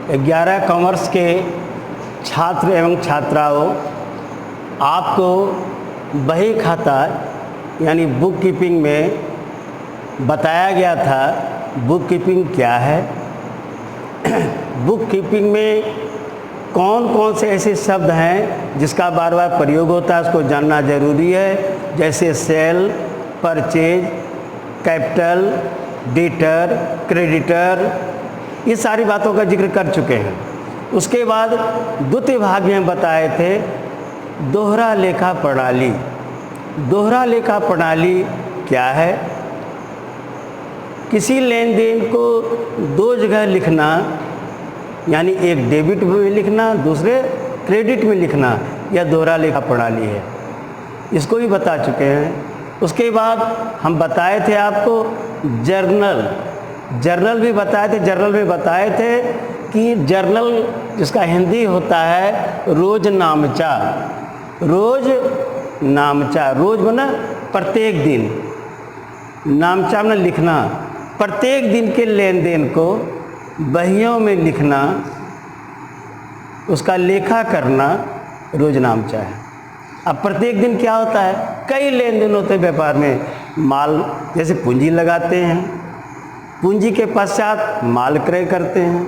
11 commerce के छात्र एवं छात्राओं, आपको बही खाता यानी बुक कीपिंग में बताया गया था बुक कीपिंग क्या है। बुक कीपिंग में कौन कौन से ऐसे शब्द हैं जिसका बार बार प्रयोग होता है, उसको जानना ज़रूरी है। जैसे sale, purchase, capital, debtor, creditor, ये सारी बातों का जिक्र कर चुके हैं। उसके बाद द्वितीय भाग में बताए थे दोहरा लेखा प्रणाली। दोहरा लेखा प्रणाली क्या है? किसी लेन देन को दो जगह लिखना, यानी एक डेबिट में लिखना, दूसरे क्रेडिट में लिखना, यह दोहरा लेखा प्रणाली है। इसको भी बता चुके हैं। उसके बाद हम बताए थे आपको जर्नल भी बताए थे। जर्नल में बताए थे कि जर्नल जिसका हिंदी होता है रोज नामचा। रोज नामचा, रोज बना प्रत्येक दिन, नामचा में लिखना, प्रत्येक दिन के लेन देन को बहियों में लिखना, उसका लेखा करना रोज नामचा है। अब प्रत्येक दिन क्या होता है? कई लेन देन होते हैं व्यापार में। माल जैसे पूंजी लगाते हैं, पूंजी के पश्चात माल क्रय करते हैं,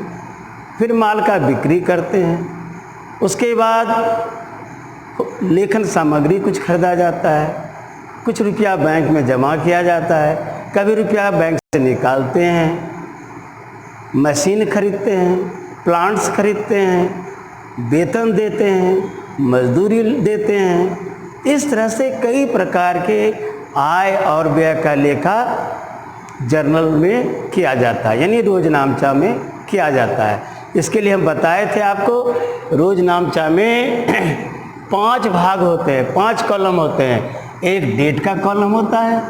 फिर माल का बिक्री करते हैं, उसके बाद लेखन सामग्री कुछ खरीदा जाता है, कुछ रुपया बैंक में जमा किया जाता है, कभी रुपया बैंक से निकालते हैं, मशीन खरीदते हैं, प्लांट्स खरीदते हैं, वेतन देते हैं, मजदूरी देते हैं। इस तरह से कई प्रकार के आय और व्यय का लेखा जर्नल में किया जाता है, यानी रोज नामचा में किया जाता है। इसके लिए हम बताए थे आपको रोज नामचा में 5 भाग होते हैं, 5 कॉलम होते हैं। एक डेट का कॉलम होता है,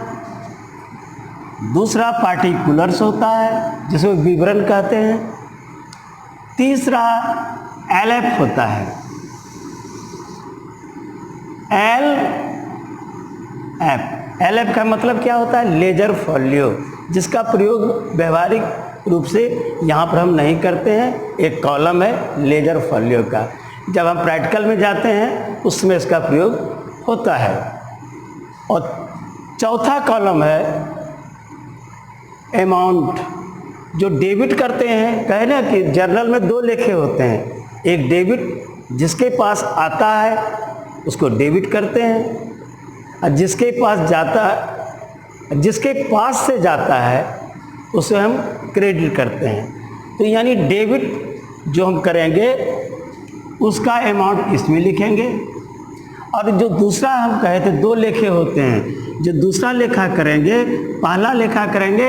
दूसरा पार्टिकुलर्स होता है जिसको विवरण कहते हैं, तीसरा एलएफ होता है। एलएफ का मतलब क्या होता है? लेजर फॉलियो, जिसका प्रयोग व्यवहारिक रूप से यहाँ पर हम नहीं करते हैं। एक कॉलम है लेजर फॉलियो का, जब हम प्रैक्टिकल में जाते हैं उसमें इसका प्रयोग होता है। और चौथा कॉलम है अमाउंट, जो डेबिट करते हैं। कहे ना कि जर्नल में 2 लेखे होते हैं, एक डेबिट जिसके पास आता है उसको डेबिट करते हैं, और जिसके पास से जाता है उसे हम क्रेडिट करते हैं। तो यानी डेबिट जो हम करेंगे उसका अमाउंट इसमें लिखेंगे, और जो दूसरा हम कहे थे 2 लेखे होते हैं, जो दूसरा लेखा करेंगे, पहला लेखा करेंगे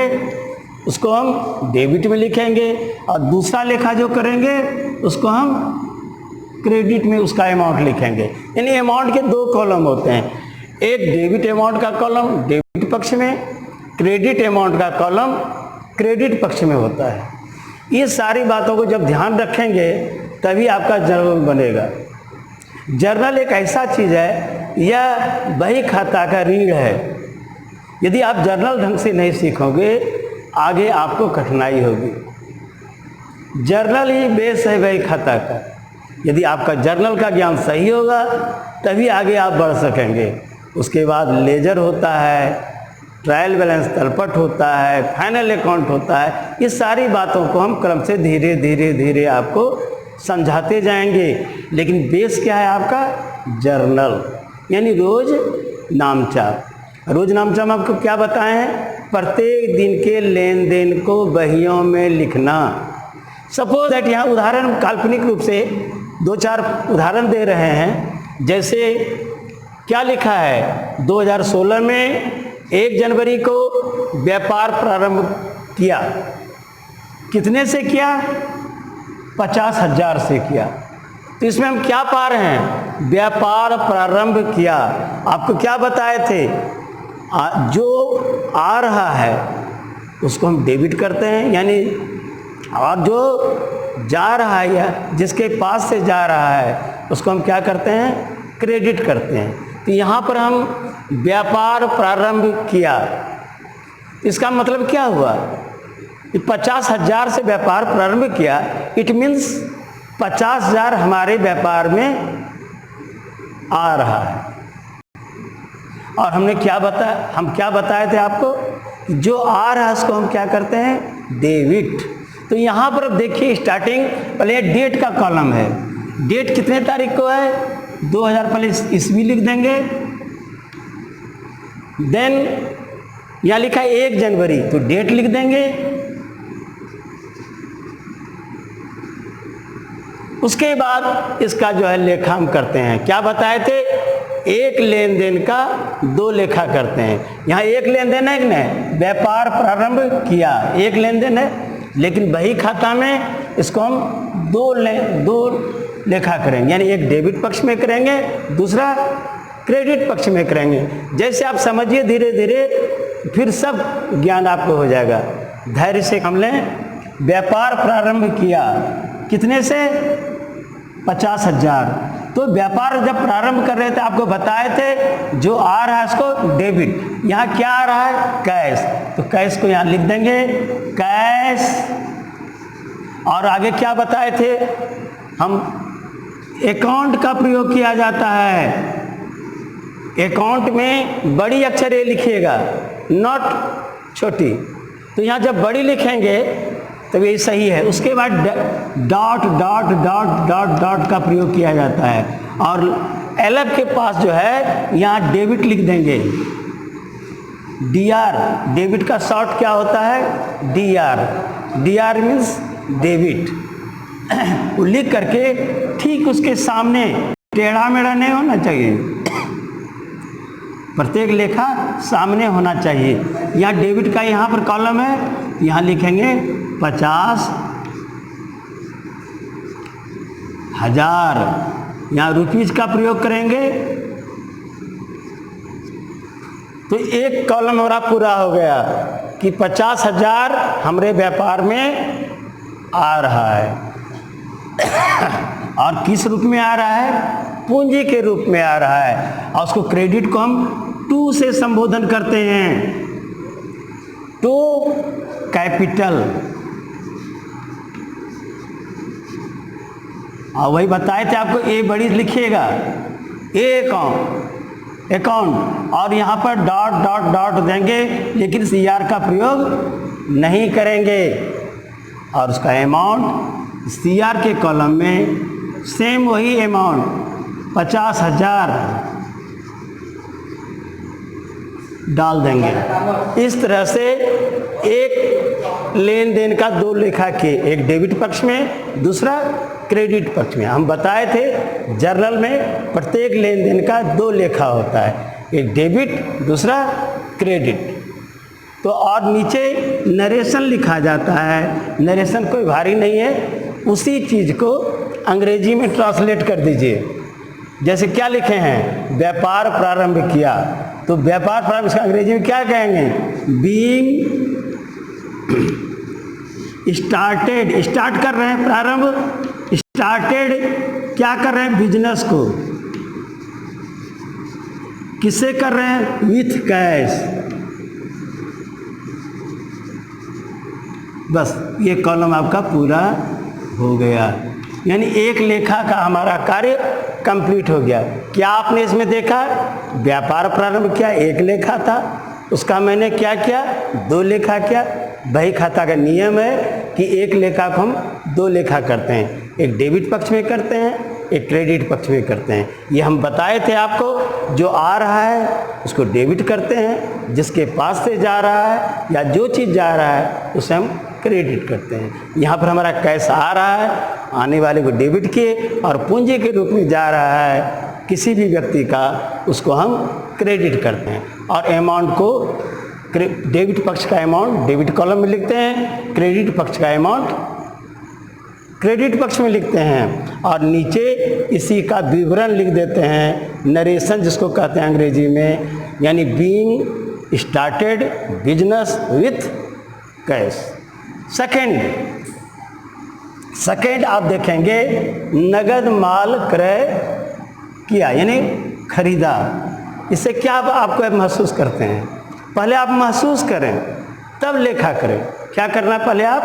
उसको हम डेबिट में लिखेंगे, और दूसरा लेखा जो करेंगे उसको हम क्रेडिट में उसका अमाउंट लिखेंगे। यानी अमाउंट के 2 कॉलम होते हैं, एक डेबिट अमाउंट का कॉलम डेबिट पक्ष में, क्रेडिट अमाउंट का कॉलम क्रेडिट पक्ष में होता है। ये सारी बातों को जब ध्यान रखेंगे तभी आपका जर्नल बनेगा। जर्नल एक ऐसा चीज़ है, यह बही खाता का रीढ़ है। यदि आप जर्नल ढंग से नहीं सीखोगे आगे आपको कठिनाई होगी। जर्नल ही बेस है बही खाता का। यदि आपका जर्नल का ज्ञान सही होगा तभी आगे आप बढ़ सकेंगे। उसके बाद लेजर होता है, ट्रायल बैलेंस तलपट होता है, फाइनल अकाउंट होता है। ये सारी बातों को हम क्रम से धीरे धीरे धीरे आपको समझाते जाएंगे, लेकिन बेस क्या है आपका? जर्नल, यानी रोज नामचा। रोज नामचा में आपको क्या बताए हैं? प्रत्येक दिन के लेन देन को बहियों में लिखना। सपोज दैट यहाँ उदाहरण काल्पनिक रूप से 2-4 उदाहरण दे रहे हैं। जैसे क्या लिखा है? 2016 में 1 जनवरी को व्यापार प्रारंभ किया। कितने से किया? 50,000 से किया। तो इसमें हम क्या पा रहे हैं? व्यापार प्रारंभ किया। आपको क्या बताए थे? जो आ रहा है उसको हम डेबिट करते हैं, यानी और जो जा रहा है या जिसके पास से जा रहा है उसको हम क्या करते हैं? क्रेडिट करते हैं। तो यहाँ पर हम व्यापार प्रारंभ किया, इसका मतलब क्या हुआ? कि 50,000 से व्यापार प्रारंभ किया, इट मीन्स 50,000 हमारे व्यापार में आ रहा है। और हमने क्या बताया, हम क्या बताए थे आपको, जो आ रहा है उसको हम क्या करते हैं, डेबिट। तो यहाँ पर अब देखिए स्टार्टिंग, पहले डेट का कॉलम है, डेट कितने तारीख को है, 2000, पहले ईस्वी लिख देंगे। देन यहाँ लिखा है 1 जनवरी, तो डेट लिख देंगे। उसके बाद इसका जो है लेखा हम करते हैं। क्या बताए थे, एक लेन देन का 2 लेखा करते हैं। यहाँ एक लेन देन है कि नहीं, व्यापार प्रारंभ किया, एक लेन देन है, लेकिन बही खाता में इसको हम 2 लेखा करेंगे, यानी एक डेबिट पक्ष में करेंगे, दूसरा क्रेडिट पक्ष में करेंगे। जैसे आप समझिए धीरे धीरे फिर सब ज्ञान आपको हो जाएगा। धैर्य से हम लें, व्यापार प्रारंभ किया कितने से, 50,000। तो व्यापार जब प्रारंभ कर रहे थे आपको बताए थे जो आ रहा है इसको डेबिट, यहाँ क्या आ रहा है, कैश, तो कैश को यहाँ लिख देंगे कैश। और आगे क्या बताए थे हम, अकाउंट का प्रयोग किया जाता है। अकाउंट में बड़ी अक्षर ए लिखिएगा, नॉट छोटी। तो यहाँ जब बड़ी लिखेंगे तब ये सही है। उसके बाद dot dot dot dot dot का प्रयोग किया जाता है। और एलएफ के पास जो है यहाँ डेबिट लिख देंगे, डीआर, डेबिट का शॉर्ट क्या होता है, डीआर, डीआर मीन्स डेबिट। वो लिख करके ठीक उसके सामने टेढ़ा मेढ़ा नहीं होना चाहिए, प्रत्येक लेखा सामने होना चाहिए। यहाँ डेबिट का यहाँ पर कॉलम है, यहाँ लिखेंगे 50,000। यहाँ रुपीज का प्रयोग करेंगे तो एक कॉलम हमारा पूरा हो गया कि 50,000 हमारे व्यापार में आ रहा है। और किस रूप में आ रहा है, पूंजी के रूप में आ रहा है। और उसको क्रेडिट को हम टू से संबोधन करते हैं, टू कैपिटल। और वही बताए थे आपको, ए बड़ी लिखिएगा, ए अकाउंट, और यहाँ पर डॉट डॉट डॉट देंगे, लेकिन सीआर का प्रयोग नहीं करेंगे। और उसका अमाउंट सीआर के कॉलम में सेम वही अमाउंट 50,000 डाल देंगे। इस तरह से एक लेन देन का 2 लेखा के, एक डेबिट पक्ष में, दूसरा क्रेडिट पक्ष में। हम बताए थे जर्नल में प्रत्येक लेन देन का 2 लेखा होता है, एक डेबिट, दूसरा क्रेडिट। तो और नीचे नरेशन लिखा जाता है। नरेशन कोई भारी नहीं है, उसी चीज़ को अंग्रेजी में ट्रांसलेट कर दीजिए। जैसे क्या लिखे हैं, व्यापार प्रारंभ किया, तो व्यापार प्रारंभ इसका अंग्रेजी में क्या कहेंगे, बीइंग स्टार्टेड, स्टार्ट कर रहे हैं, प्रारंभ, स्टार्टेड क्या कर रहे हैं, बिजनेस को। किससे कर रहे हैं, विथ कैश। बस ये कॉलम आपका पूरा हो गया, यानी एक लेखा का हमारा कार्य कंप्लीट हो गया। क्या आपने इसमें देखा, व्यापार प्रारंभ किया, एक लेखा था, उसका मैंने क्या किया, 2 लेखा किया। बही खाता का नियम है कि एक लेखा को हम 2 लेखा करते हैं, एक डेबिट पक्ष में करते हैं, एक क्रेडिट पक्ष में करते हैं। ये हम बताए थे आपको, जो आ रहा है उसको डेबिट करते हैं, जिसके पास से जा रहा है या जो चीज़ जा रहा है उसे हम क्रेडिट करते हैं। यहाँ पर हमारा कैश आ रहा है, आने वाले को डेबिट किए, और पूंजी के रूप में जा रहा है किसी भी व्यक्ति का, उसको हम क्रेडिट करते हैं। और अमाउंट को, डेबिट पक्ष का अमाउंट डेबिट कॉलम में लिखते हैं, क्रेडिट पक्ष का अमाउंट क्रेडिट पक्ष में लिखते हैं, और नीचे इसी का विवरण लिख देते हैं, नरेशन जिसको कहते हैं अंग्रेजी में, यानी being started business with cash. Second आप देखेंगे, नगद माल क्रय किया, यानी खरीदा। इससे क्या आपको महसूस करते हैं, पहले आप महसूस करें तब लेखा करें। क्या करना, पहले आप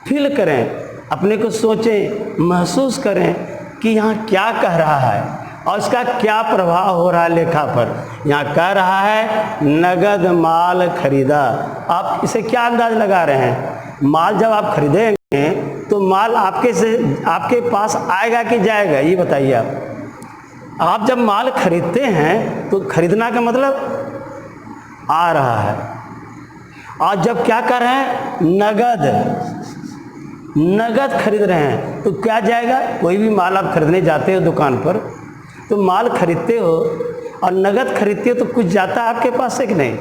फील करें, अपने को सोचें, महसूस करें कि यहाँ क्या कह रहा है और इसका क्या प्रभाव हो रहा है लेखा पर। यहाँ कह रहा है नगद माल खरीदा। आप इसे क्या अंदाज लगा रहे हैं? माल जब आप खरीदेंगे तो माल आपके पास आएगा कि जाएगा, ये बताइए आप जब माल खरीदते हैं तो खरीदना का मतलब आ रहा है, और जब क्या कर रहे हैं, नगद खरीद रहे हैं तो क्या जाएगा? कोई भी माल आप खरीदने जाते हो दुकान पर तो माल खरीदते हो और नगद खरीदते हो तो कुछ जाता है आपके पास से कि नहीं?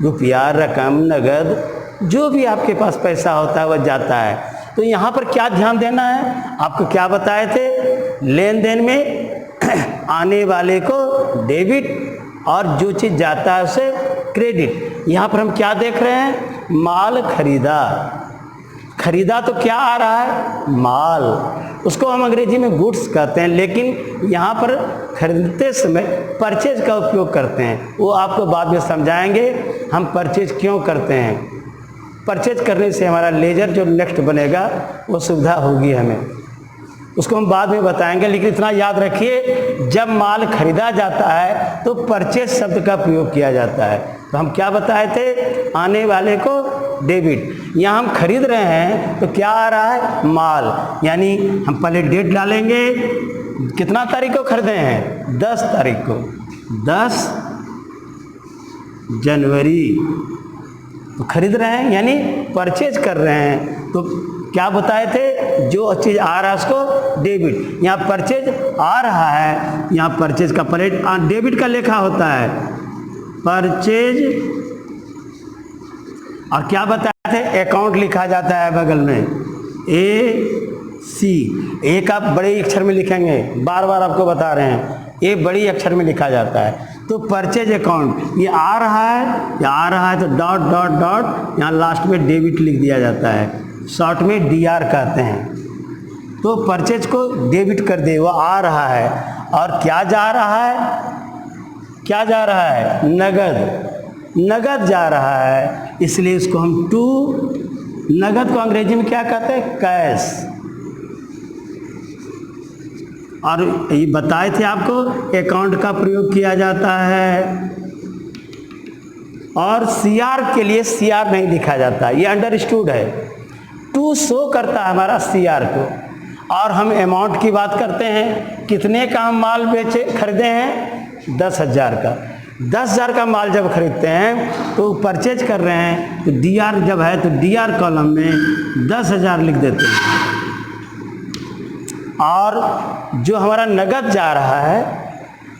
रुपया, रकम, नगद, जो भी आपके पास पैसा होता है वह जाता है। तो यहाँ पर क्या ध्यान देना है? आपको क्या बताए थे? लेन देन में आने वाले को डेबिट और जो चीज़ जाता है उसे क्रेडिट। यहाँ पर हम क्या देख रहे हैं? माल खरीदा तो क्या आ रहा है? माल। उसको हम अंग्रेजी में गुड्स कहते हैं, लेकिन यहाँ पर खरीदते समय परचेज का उपयोग करते हैं। वो आपको बाद में समझाएंगे हम परचेज क्यों करते हैं। परचेज करने से हमारा लेजर जो नेक्स्ट बनेगा वो सुविधा होगी हमें, उसको हम बाद में बताएंगे। लेकिन इतना याद रखिए, जब माल खरीदा जाता है तो परचेज शब्द का प्रयोग किया जाता है। तो हम क्या बताए थे? आने वाले को डेबिट। यहाँ हम खरीद रहे हैं तो क्या आ रहा है? माल। यानी हम पहले डेट डालेंगे, कितना तारीख को खरीदे हैं? 10 तारीख को, 10 जनवरी तो खरीद रहे हैं, यानी परचेज कर रहे हैं। तो क्या बताए थे? जो चीज़ आ रहा है उसको डेबिट। यहाँ परचेज आ रहा है, यहाँ परचेज का पहले डेबिट का लेखा होता है परचेज, और क्या बताए थे? अकाउंट लिखा जाता है बगल में AC। एक आप बड़े अक्षर में लिखेंगे, बार बार आपको बता रहे हैं, ए बड़ी अक्षर में लिखा जाता है। तो परचेज अकाउंट, ये आ रहा है तो डॉट डॉट डॉट यहाँ लास्ट में डेबिट लिख दिया जाता है, शॉर्ट में DR कहते हैं। तो परचेज को डेबिट कर दे, वो आ रहा है। और क्या जा रहा है? क्या जा रहा है? नगद जा रहा है, इसलिए इसको हम नगद को अंग्रेजी में क्या कहते हैं? कैश। और ये बताए थे आपको अकाउंट का प्रयोग किया जाता है, और CR के लिए CR नहीं लिखा जाता, ये अंडरस्टूड है। टू शो करता है हमारा CR को। और हम अमाउंट की बात करते हैं, कितने का हम माल खरीदे हैं? 10,000 का। 10,000 का माल जब खरीदते हैं तो परचेज कर रहे हैं, तो DR जब है तो DR कॉलम में 10,000 लिख देते हैं। और जो हमारा नगद जा रहा है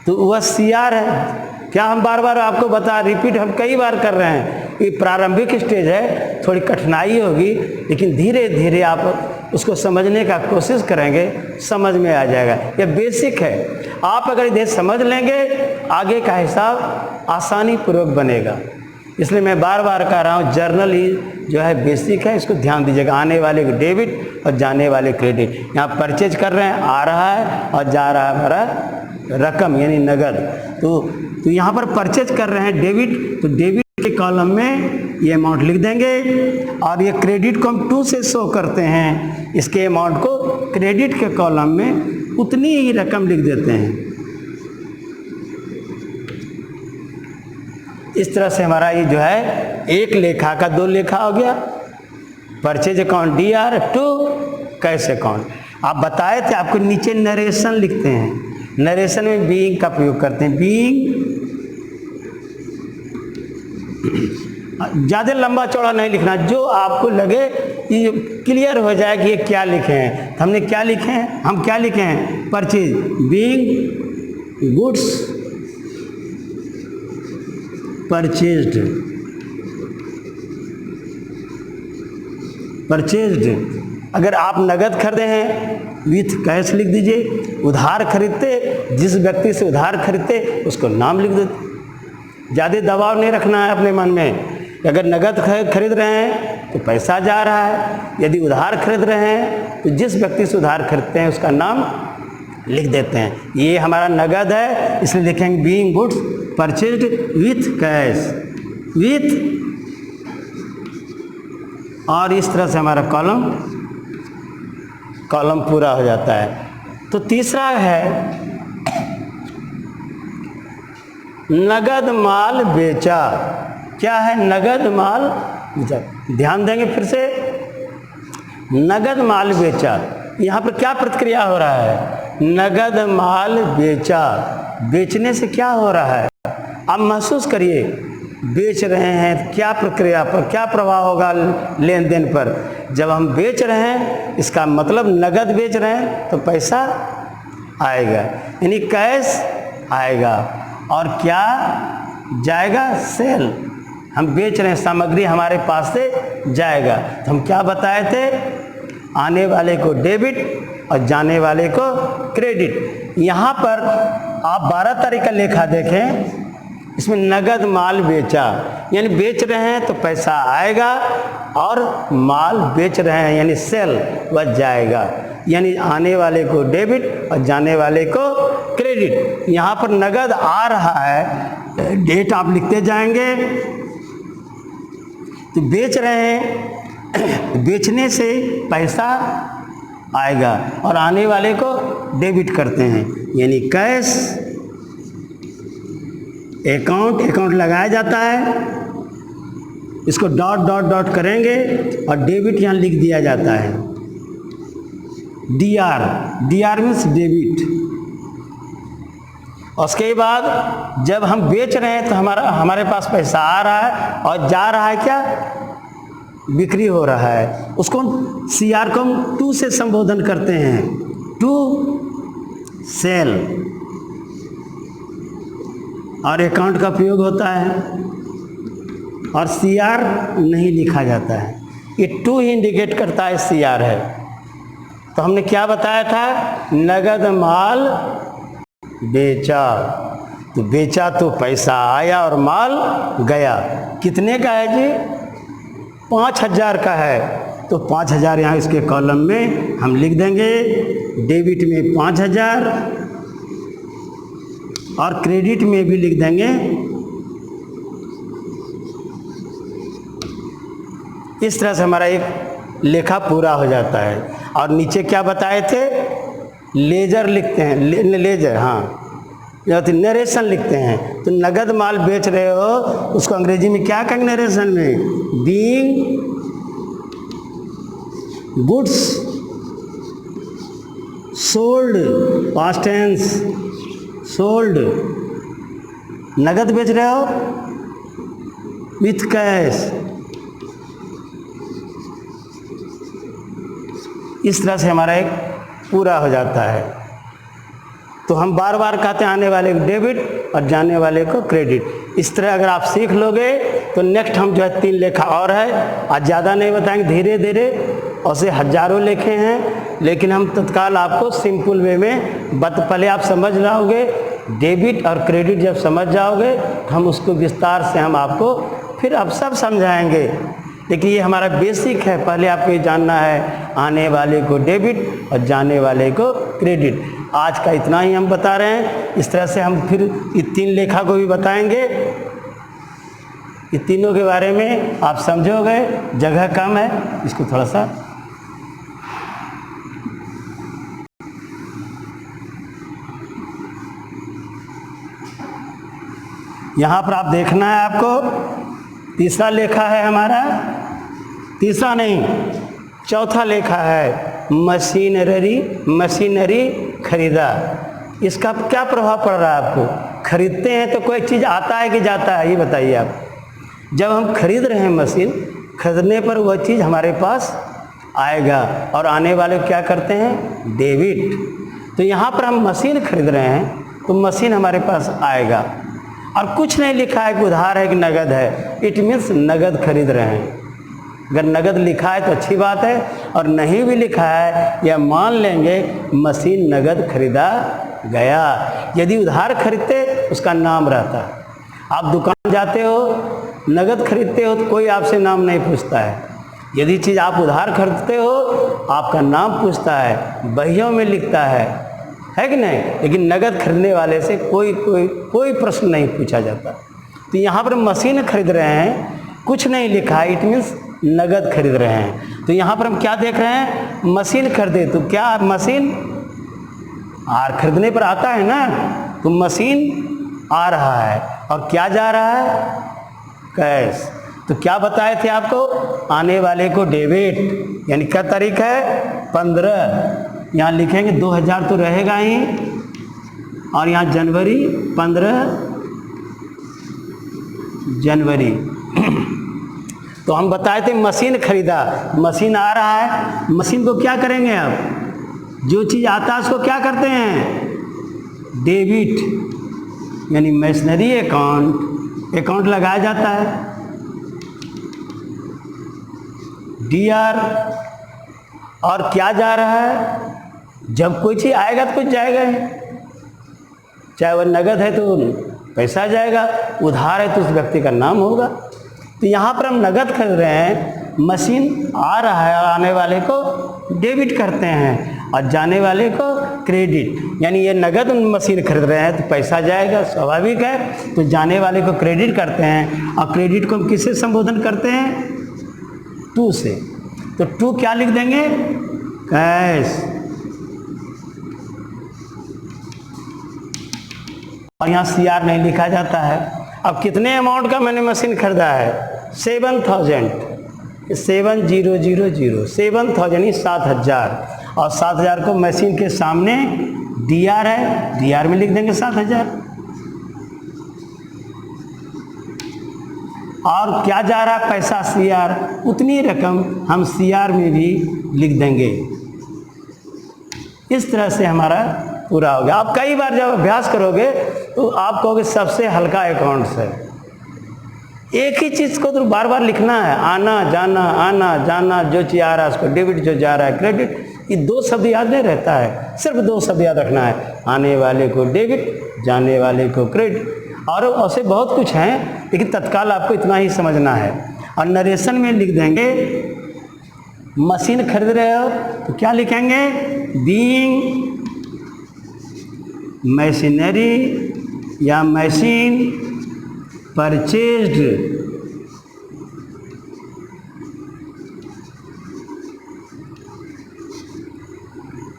तो वह CR है। क्या हम बार बार आपको रिपीट हम कई बार कर रहे हैं, ये प्रारंभिक स्टेज है, थोड़ी कठिनाई होगी, लेकिन धीरे धीरे आप उसको समझने का कोशिश करेंगे, समझ में आ जाएगा। यह बेसिक है, आप अगर इधर समझ लेंगे आगे का हिसाब आसानी पूर्वक बनेगा। इसलिए मैं बार बार कह रहा हूँ, जर्नल ही जो है बेसिक है, इसको ध्यान दीजिएगा। आने वाले को डेबिट और जाने वाले क्रेडिट। यहाँ परचेज कर रहे हैं, आ रहा है, और जा रहा है हमारा रकम यानी नगद। तो यहाँ पर परचेज कर रहे हैं डेबिट, तो डेबिट के कॉलम में ये अमाउंट लिख देंगे। और ये क्रेडिट को हम 2 से शो करते हैं, इसके अमाउंट को क्रेडिट के कॉलम में उतनी ही रकम लिख देते हैं। इस तरह से हमारा ये जो है एक लेखा का 2 लेखा हो गया, purchase account DR, 2 cash account. आप बताए थे आपको नीचे नरेशन लिखते हैं, नरेशन में बीइंग का प्रयोग करते हैं। बीइंग ज़्यादा लंबा चौड़ा नहीं लिखना, जो आपको लगे ये क्लियर हो जाए कि ये क्या लिखे हैं। हमने क्या लिखे हैं? हम क्या लिखे हैं? Purchase, being goods purchased. अगर आप नगद खरीदे हैं विथ कैश लिख दीजिए, उधार खरीदते, जिस व्यक्ति से उधार खरीदते उसको नाम लिख देते। ज़्यादा दबाव नहीं रखना है अपने मन में। अगर नगद खरीद रहे हैं तो पैसा जा रहा है, यदि उधार खरीद रहे हैं तो जिस व्यक्ति से उधार खरीदते हैं उसका नाम लिख देते हैं। ये हमारा नगद है, इसलिए लिखेंगे being goods purchased with cash, with और इस तरह से हमारा कॉलम पूरा हो जाता है। तो तीसरा है नगद माल बेचा। क्या है? नगद माल बेचा। ध्यान देंगे फिर से, नगद माल बेचा, यहाँ पर क्या प्रतिक्रिया हो रहा है? नगद माल बेचा, बेचने से क्या हो रहा है? आप महसूस करिए, बेच रहे हैं, क्या प्रक्रिया पर क्या प्रभाव होगा लेन देन पर? जब हम बेच रहे हैं, इसका मतलब नगद बेच रहे हैं तो पैसा आएगा, यानी कैश आएगा। और क्या जाएगा? सेल। हम बेच रहे हैं, सामग्री हमारे पास से जाएगा। तो हम क्या बताए थे? आने वाले को डेबिट और जाने वाले को क्रेडिट। यहाँ पर आप 12 तारीख का लेखा देखें, इसमें नगद माल बेचा, यानी बेच रहे हैं तो पैसा आएगा, और माल बेच रहे हैं यानी सेल, वह जाएगा, यानी आने वाले को डेबिट और जाने वाले को क्रेडिट। यहाँ पर नगद आ रहा है, डेट आप लिखते जाएंगे। तो बेच रहे हैं, बेचने से पैसा आएगा, और आने वाले को डेबिट करते हैं, यानी कैश। अकाउंट लगाया जाता है, इसको डॉट डॉट डॉट करेंगे और डेबिट यहाँ लिख दिया जाता है। D R means debit. उसके बाद जब हम बेच रहे हैं तो हमारे पास पैसा आ रहा है, और जा रहा है क्या? बिक्री हो रहा है। उसको CR को हम टू से संबोधन करते हैं, टू सेल। और अकाउंट का प्रयोग होता है, और CR नहीं लिखा जाता है, ये टू ही इंडिकेट करता है CR है। तो हमने क्या बताया था? नगद माल बेचा। तो बेचा तो पैसा आया और माल गया। कितने का है जी? 5000 का है। तो 5000 यहाँ इसके कॉलम में हम लिख देंगे, डेबिट में 5000 और क्रेडिट में भी लिख देंगे। इस तरह से हमारा एक लेखा पूरा हो जाता है। और नीचे क्या बताए थे? लेजर लिखते हैं, लेजर, हाँ, नरेशन लिखते हैं। तो नगद माल बेच रहे हो, उसको अंग्रेजी में क्या कहेंगे नरेशन में? Being goods sold, past tense, sold. नगद बेच रहे हो विथ कैश। इस तरह से हमारा एक पूरा हो जाता है। तो हम बार बार कहते हैं आने वाले को डेबिट और जाने वाले को क्रेडिट। इस तरह अगर आप सीख लोगे तो नेक्स्ट हम जो है 3 लेखा और है, आज ज़्यादा नहीं बताएंगे, धीरे धीरे, और से हजारों लेखे हैं, लेकिन हम तत्काल आपको सिंपल वे में पहले आप समझ जाओगे। डेबिट और क्रेडिट जब समझ जाओगे तो हम उसको विस्तार से हम आपको फिर अब सब समझाएंगे। देखिए ये हमारा बेसिक है, पहले आपको ये जानना है आने वाले को डेबिट और जाने वाले को क्रेडिट। आज का इतना ही हम बता रहे हैं। इस तरह से हम फिर ये 3 लेखा को भी बताएंगे। ये तीनों के बारे में आप समझोगे, जगह कम है, इसको थोड़ा सा यहाँ पर आप देखना है। आपको तीसरा लेखा है हमारा, तीसरा नहीं, चौथा लेखा है मशीनरी खरीदा। इसका क्या प्रभाव पड़ रहा है आपको? खरीदते हैं तो कोई चीज़ आता है कि जाता है, ये बताइए आप। जब हम खरीद रहे हैं मशीन, खरीदने पर वह चीज़ हमारे पास आएगा, और आने वाले क्या करते हैं? डेबिट। तो यहाँ पर हम मशीन खरीद रहे हैं तो मशीन हमारे पास आएगा, और कुछ नहीं लिखा है कि उधार है कि नगद है, इट मीन्स नगद खरीद रहे हैं। अगर नगद लिखा है तो अच्छी बात है, और नहीं भी लिखा है या मान लेंगे मशीन नगद खरीदा गया। यदि उधार खरीदते उसका नाम रहता। आप दुकान जाते हो, नगद खरीदते हो तो कोई आपसे नाम नहीं पूछता है। यदि चीज़ आप उधार खरीदते हो आपका नाम पूछता है, बहियों में लिखता है कि नहीं? लेकिन नगद खरीदने वाले से कोई प्रश्न नहीं पूछा जाता। तो यहाँ पर मशीन खरीद रहे हैं, कुछ नहीं लिखा है, इट मीन्स नगद खरीद रहे हैं। तो यहाँ पर हम क्या देख रहे हैं, मशीन खरीदे, तो क्या मशीन आर खरीदने पर आता है ना, तो मशीन आ रहा है और क्या जा रहा है, कैश। तो क्या बताए थे आपको, आने वाले को डेबिट, यानी क्या तारीख है 15, यहाँ लिखेंगे 2000 तो रहेगा ही, और यहाँ जनवरी 15 जनवरी। तो हम बताए थे मशीन खरीदा, मशीन आ रहा है, मशीन को क्या करेंगे अब, जो चीज़ आता है उसको क्या करते हैं, डेबिट, यानी मशीनरी अकाउंट लगाया जाता है, डीआर। और क्या जा रहा है, जब कोई चीज़ आएगा तो कुछ जाएगा ही, चाहे वह नगद है तो पैसा जाएगा, उधार है तो उस व्यक्ति का नाम होगा। तो यहाँ पर हम नगद खरीद रहे हैं, मशीन आ रहा है और आने वाले को डेबिट करते हैं और जाने वाले को क्रेडिट, यानी ये नगद मशीन खरीद रहे हैं तो पैसा जाएगा, स्वाभाविक है, तो जाने वाले को क्रेडिट करते हैं। और क्रेडिट को हम किससे संबोधन करते हैं, टू से। तो टू क्या लिख देंगे, कैश। और यहाँ CR नहीं लिखा जाता है। अब कितने अमाउंट का मैंने मशीन खरीदा है, 7000, 7000, 7000 यानी 7000, और 7000 को मशीन के सामने डीआर है, डीआर में लिख देंगे 7000। और क्या जा रहा है, पैसा CR, उतनी रकम हम CR में भी लिख देंगे। इस तरह से हमारा पूरा हो गया। आप कई बार जब अभ्यास करोगे तो आप कहोगे सबसे हल्का अकाउंट्स है, एक ही चीज़ को तो बार बार लिखना है, आना जाना, जो चीज़ आ रहा है उसको डेबिट, जो जा रहा है क्रेडिट। ये 2 शब्द याद नहीं रहता है, सिर्फ 2 शब्द याद रखना है, आने वाले को डेबिट, जाने वाले को क्रेडिट। और ऐसे बहुत कुछ हैं, लेकिन तत्काल आपको इतना ही समझना है। और नरेशन में लिख देंगे, मशीन खरीद रहे हो तो क्या लिखेंगे, बीइंग मशीनरी या machine purchased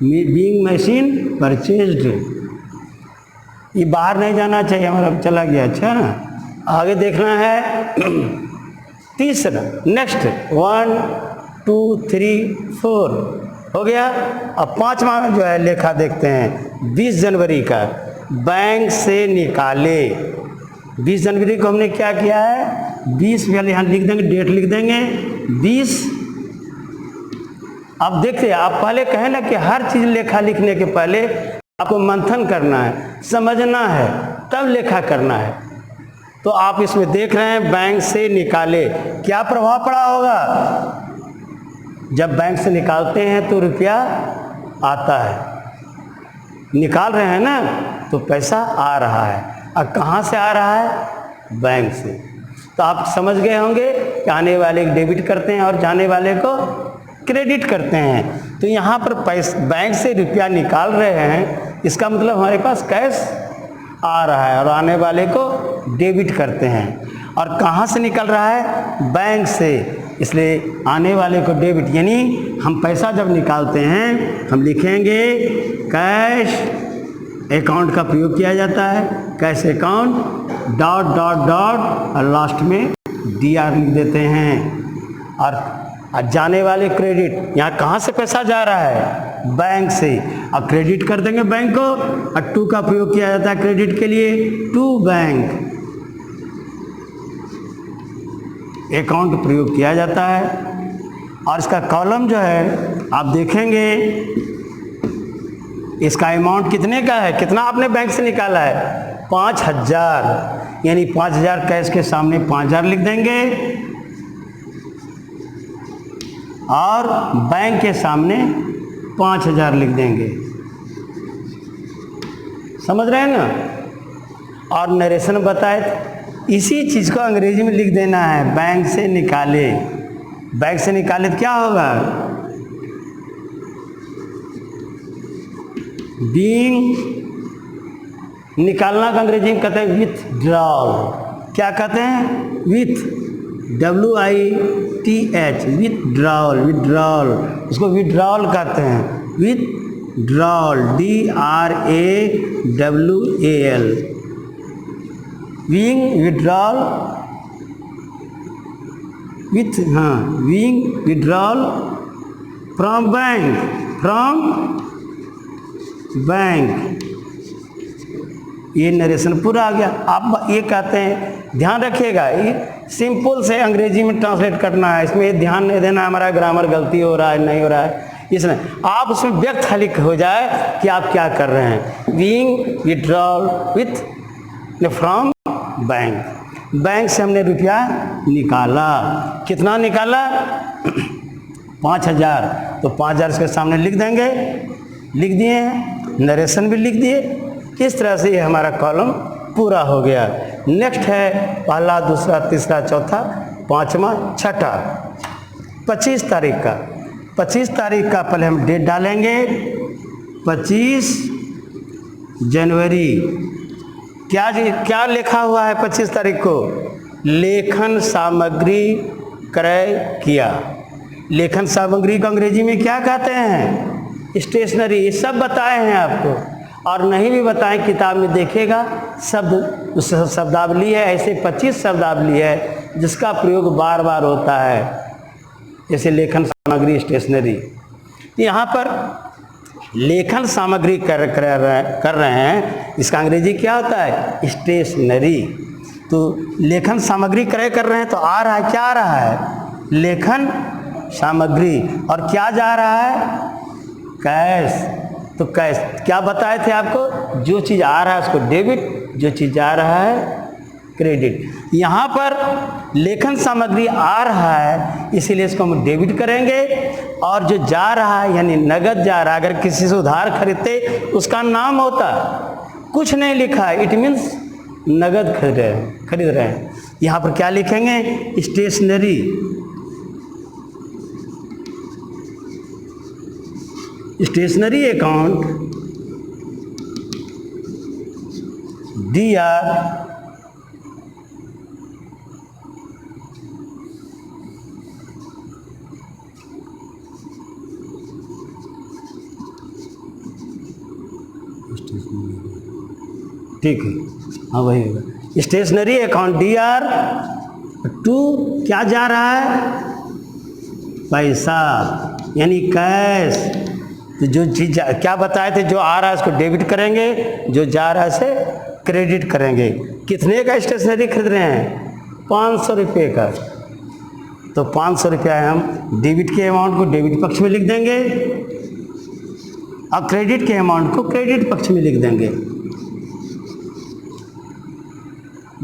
being machine purchased. ये बाहर नहीं जाना चाहिए, हमारा चला गया, अच्छा ना। आगे देखना है तीसरा, नेक्स्ट 1 2 3 4 हो गया। अब 5वां जो है लेखा देखते हैं, 20 जनवरी का, बैंक से निकाले। 20 जनवरी को हमने क्या किया है, 20 पहले यहाँ लिख देंगे, डेट लिख देंगे 20। अब देखिए, आप पहले कहें ना कि हर चीज़ लेखा लिखने के पहले आपको मंथन करना है, समझना है, तब लेखा करना है। तो आप इसमें देख रहे हैं बैंक से निकाले, क्या प्रभाव पड़ा होगा, जब बैंक से निकालते हैं तो रुपया आता है, निकाल रहे हैं ना तो पैसा आ रहा है। अब कहाँ से आ रहा है, बैंक से। तो आप समझ गए होंगे कि आने वाले को डेबिट करते हैं और जाने वाले को क्रेडिट करते हैं। तो यहाँ पर पैसा, बैंक से रुपया निकाल रहे हैं, इसका मतलब हमारे पास कैश आ रहा है, और आने वाले को डेबिट करते हैं। और कहाँ से निकल रहा है, बैंक से, इसलिए आने वाले को डेबिट, यानी हम पैसा जब निकालते हैं हम लिखेंगे कैश अकाउंट का प्रयोग किया जाता है, cash account dot dot dot, और लास्ट में DR लिख देते हैं। और जाने वाले क्रेडिट, यहाँ कहाँ से पैसा जा रहा है, बैंक से, अब क्रेडिट कर देंगे बैंक को। और टू का प्रयोग किया जाता है क्रेडिट के लिए, टू बैंक अकाउंट प्रयोग किया जाता है। और इसका कॉलम जो है आप देखेंगे, इसका अमाउंट कितने का है, कितना आपने बैंक से निकाला है, 5000, यानी 5000 कैश के सामने 5000 लिख देंगे, और बैंक के सामने 5000 लिख देंगे। समझ रहे हैं ना। और नरेशन बताए, इसी चीज़ को अंग्रेजी में लिख देना है, बैंक से निकाले। बैंक से निकाले तो क्या होगा, बीइंग, निकालना का अंग्रेजी में कहते हैं विथड्रॉल। क्या कहते हैं, विथ, WITH, विथड्रॉल, विथड्रॉल, उसको विथड्रॉल कहते हैं, withdrawal, DRAWAL, being withdrawal with, हाँ, being withdrawal from bank, from bank. ये नरेशन पूरा आ गया। आप ये कहते हैं, ध्यान रखिएगा, ये सिंपल से अंग्रेजी में ट्रांसलेट करना है, इसमें ध्यान नहीं देना हमारा ग्रामर गलती हो रहा है नहीं हो रहा है, इसमें आप उसमें व्यक्त खाली हो जाए कि आप क्या कर रहे हैं। Being withdrawal with from bank, bank से हमने रुपया निकाला, कितना निकाला 5000, तो 5000 इसके सामने लिख देंगे, लिख दिए हैं, नरेशन भी लिख दिए। इस तरह से ये हमारा कॉलम पूरा हो गया। नेक्स्ट है पहला, दूसरा, तीसरा, चौथा, पांचवा, छठा। 25 तारीख का, 25 तारीख का पहले हम डेट डालेंगे, 25 जनवरी। क्या लिखा हुआ है 25 तारीख को? लेखन सामग्री क्रय किया। लेखन सामग्री को अंग्रेजी में क्या कहते हैं? स्टेशनरी। ये सब बताए हैं आपको, और नहीं भी बताएं किताब में देखिएगा, शब्द उस शब्दावली है, ऐसे 25 शब्दावली है जिसका प्रयोग बार बार होता है, जैसे लेखन सामग्री, स्टेशनरी। यहाँ पर लेखन सामग्री कर रहे हैं, इसका अंग्रेजी क्या होता है? स्टेशनरी। तो लेखन सामग्री क्रय कर रहे हैं तो आ रहा है, क्या आ रहा है? लेखन सामग्री। और क्या जा रहा है? कैश। तो कैश क्या बताए थे आपको? जो चीज़ आ रहा है उसको डेबिट, जो चीज़ जा रहा है क्रेडिट। यहाँ पर लेखन सामग्री आ रहा है, इसीलिए इसको हम डेबिट करेंगे, और जो जा रहा है यानी नगद जा रहा है, अगर किसी से उधार खरीदते उसका नाम होता, कुछ नहीं लिखा है, इट मीन्स नगद खरीद रहे हैं। यहाँ पर क्या लिखेंगे? स्टेशनरी। स्टेशनरी अकाउंट DR ठीक है, हाँ वही होगा। स्टेशनरी अकाउंट DR टू क्या जा रहा है? पैसा यानी कैश। तो जो चीज़ क्या बताए थे, जो आ रहा है उसको डेबिट करेंगे, जो जा रहा है से क्रेडिट करेंगे। कितने का स्टेशनरी खरीद रहे हैं? 500 रुपये का। तो 500 रुपया हम डेबिट के अमाउंट को डेबिट पक्ष में लिख देंगे, और क्रेडिट के अमाउंट को क्रेडिट पक्ष में लिख देंगे।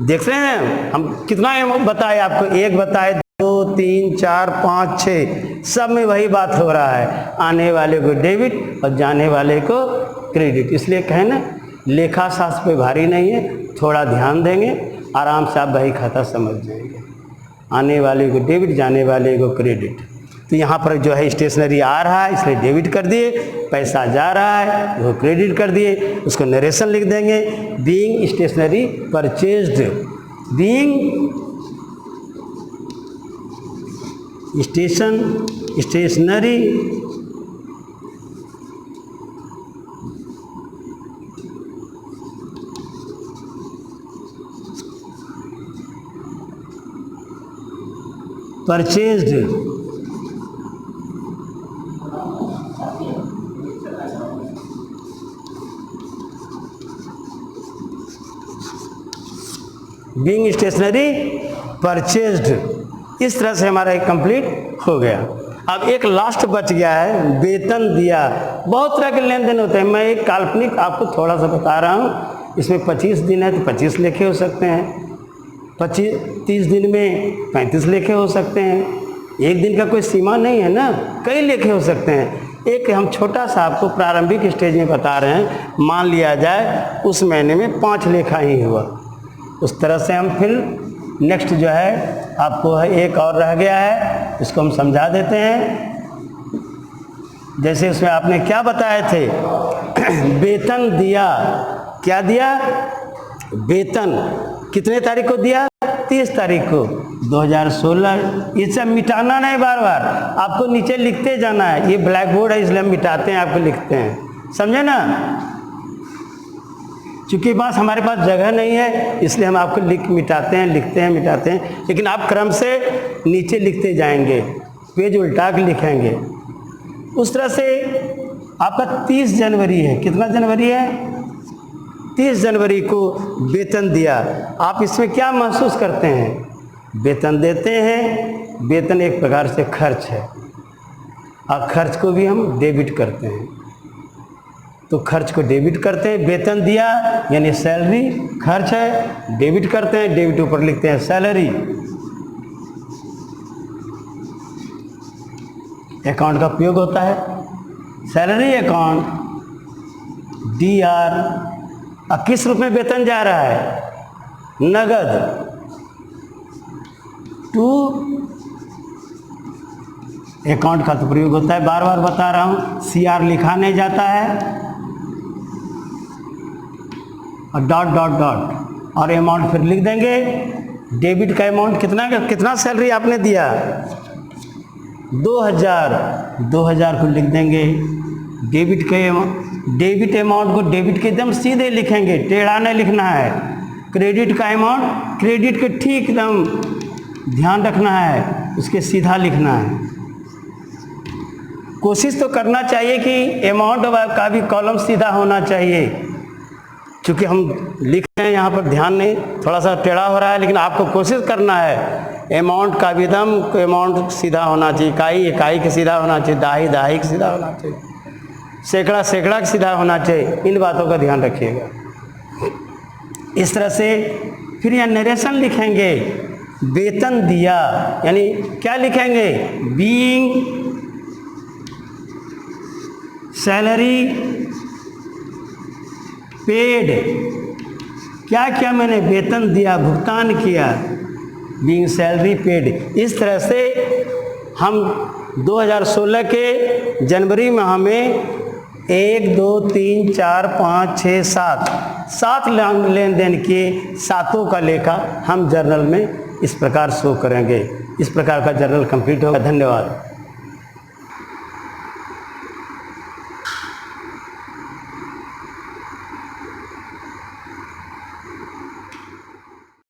देख रहे हैं हम कितना बताए आपको? 1 बताए, 2, 3, 4, 5, 6, सब में वही बात हो रहा है, आने वाले को डेबिट और जाने वाले को क्रेडिट। इसलिए कहें ना, लेखा शास्त्र पे भारी नहीं है, थोड़ा ध्यान देंगे, आराम से आप बही खाता समझ जाएंगे। आने वाले को डेबिट, जाने वाले को क्रेडिट। तो यहाँ पर जो है स्टेशनरी आ रहा है इसलिए डेबिट कर दिए, पैसा जा रहा है वो क्रेडिट कर दिए, उसको नरेशन लिख देंगे। Being stationery purchased, being stationery purchased, being stationery purchased. इस तरह से हमारा एक कंप्लीट हो गया। अब एक लास्ट बच गया है, वेतन दिया। बहुत तरह के लेन देन होते हैं, मैं एक काल्पनिक आपको थोड़ा सा बता रहा हूँ। इसमें 25 दिन है तो 25 लेखे हो सकते हैं, 30 दिन में 35 लेखे हो सकते हैं। एक दिन का कोई सीमा नहीं है ना, कई लेखे हो सकते हैं। एक हम छोटा सा आपको प्रारंभिक स्टेज में बता रहे हैं, मान लिया जाए उस महीने में 5 लेखा ही हुआ। उस तरह से हम फिर नेक्स्ट जो है आपको है, एक और रह गया है, इसको हम समझा देते हैं। जैसे उसमें आपने क्या बताए थे? वेतन दिया। क्या दिया? वेतन कितने तारीख को दिया? 30 तारीख को 2016। ये सब मिटाना नहीं, बार बार आपको नीचे लिखते जाना है। ये ब्लैक बोर्ड है इसलिए हम मिटाते हैं, आपको लिखते हैं, समझे ना। चूँकि हमारे पास जगह नहीं है इसलिए हम आपको मिटाते हैं, लिखते हैं, मिटाते हैं, लेकिन आप क्रम से नीचे लिखते जाएंगे, पेज उल्टा के लिखेंगे। उस तरह से आपका 30 जनवरी है, कितना जनवरी है? 30 जनवरी को वेतन दिया। आप इसमें क्या महसूस करते हैं? वेतन देते हैं, वेतन एक प्रकार से खर्च है और खर्च को भी हम डेबिट करते हैं, तो खर्च को डेबिट करते हैं। वेतन दिया यानी सैलरी, खर्च है, डेबिट करते हैं, डेबिट ऊपर लिखते हैं सैलरी। अकाउंट का उपयोग होता है, सैलरी अकाउंट, DR। अब किस रूप में वेतन जा रहा है? नगद टू अकाउंट का तो प्रयोग होता है, बार बार बता रहा हूँ। CR लिखा नहीं जाता है और डॉट डॉट डॉट और अमाउंट फिर लिख देंगे। डेबिट का अमाउंट कितना सैलरी आपने दिया? 2000 को लिख देंगे। डेबिट अमाउंट को डेबिट के एकदम सीधे लिखेंगे, टेढ़ा नहीं लिखना है। क्रेडिट का अमाउंट क्रेडिट के ठीक एकदम ध्यान रखना है, उसके सीधा लिखना है। कोशिश तो करना चाहिए कि अमाउंट का भी कॉलम सीधा होना चाहिए। चूँकि हम लिख रहे हैं यहाँ पर ध्यान नहीं, थोड़ा सा टेढ़ा हो रहा है, लेकिन आपको कोशिश करना है अमाउंट का भी एकदम अमाउंट सीधा होना चाहिए, इकाई के सीधा होना चाहिए, दहाई के सीधा होना चाहिए, सैकड़ा के सीधा होना चाहिए। इन बातों का ध्यान रखिएगा। इस तरह से फिर यहाँ नरेशन लिखेंगे। वेतन दिया यानी क्या लिखेंगे? बीइंग सैलरी पेड, क्या क्या मैंने वेतन दिया, भुगतान किया, बीइंग सैलरी पेड। इस तरह से हम 2016 के जनवरी में हमें 1 2 3 4 5 6 7 लेन देन के सातों का लेखा हम जर्नल में इस प्रकार शो करेंगे। इस प्रकार का जर्नल कंप्लीट होगा। धन्यवाद।